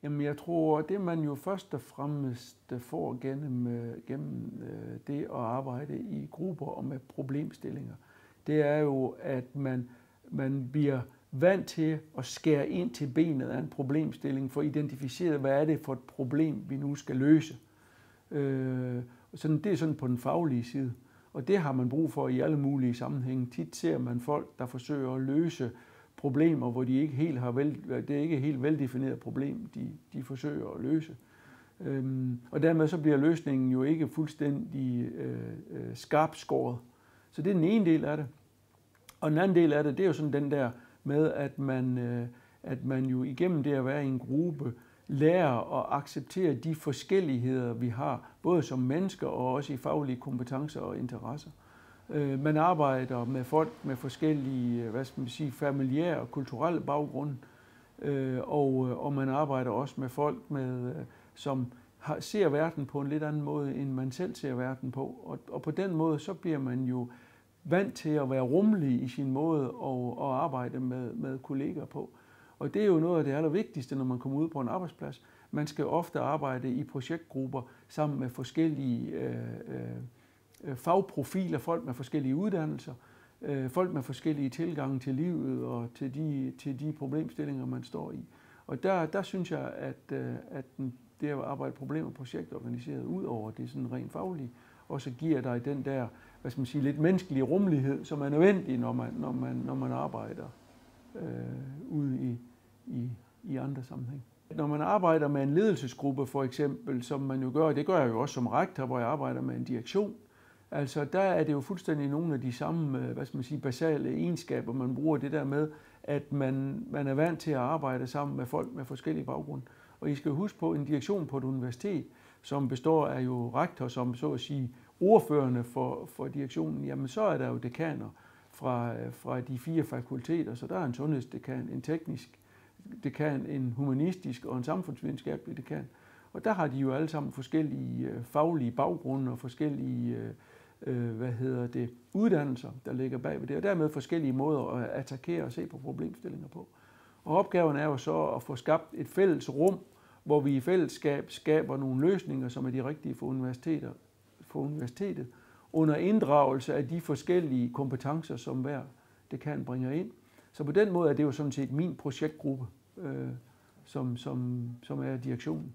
Jamen, jeg tror, det man jo først og fremmest får gennem det at arbejde i grupper og med problemstillinger, det er jo, at man bliver vant til at skære ind til benet af en problemstilling, for at identificere, hvad er det for et problem, vi nu skal løse. Det er sådan på den faglige side, og det har man brug for i alle mulige sammenhænge. Tit ser man folk, der forsøger at løse problemer, hvor det er ikke helt veldefineret problem, de forsøger at løse. Og dermed så bliver løsningen jo ikke fuldstændig skarpskåret. Så det er den ene del af det. Og den anden del af det, det er jo sådan den der med, at man jo igennem det at være i en gruppe, lærer at acceptere de forskelligheder, vi har, både som mennesker og også i faglige kompetencer og interesser. Man arbejder med folk med forskellige, familiære og kulturelle baggrunde, og man arbejder også med folk, som ser verden på en lidt anden måde, end man selv ser verden på. Og på den måde, så bliver man jo vant til at være rummelig i sin måde at arbejde med kolleger på. Og det er jo noget af det allervigtigste, når man kommer ud på en arbejdsplads. Man skal ofte arbejde i projektgrupper sammen med forskellige fagprofiler, folk med forskellige uddannelser, folk med forskellige tilgange til livet og til de problemstillinger, man står i. Og der synes jeg, at det at arbejde problem- og projektorganiseret ud over det sådan rent faglige, også giver dig den der, lidt menneskelige rummelighed, som er nødvendig, når man arbejder ude i andre sammenhæng. Når man arbejder med en ledelsesgruppe for eksempel, som man jo gør, det gør jeg jo også som rektor, hvor jeg arbejder med en direktion, altså der er det jo fuldstændig nogle af de samme, basale egenskaber, man bruger, det der med, at man er vant til at arbejde sammen med folk med forskellige baggrunde. Og I skal huske på, en direktion på et universitet, som består af jo rektor, som så at sige ordførende for direktionen, jamen så er der jo dekaner fra de 4 fakulteter, så der er en sundhedsdekan, en teknisk dekan, en humanistisk og en samfundsvidenskabelig dekan. Og der har de jo alle sammen forskellige faglige baggrunde og forskellige uddannelser, der ligger bag ved det, og dermed forskellige måder at attackere og se på problemstillinger på. Og opgaven er jo så at få skabt et fælles rum, hvor vi i fællesskab skaber nogle løsninger, som er de rigtige for universitetet, under inddragelse af de forskellige kompetencer, som hver dekan bringer ind. Så på den måde er det jo sådan set min projektgruppe, som er direktionen.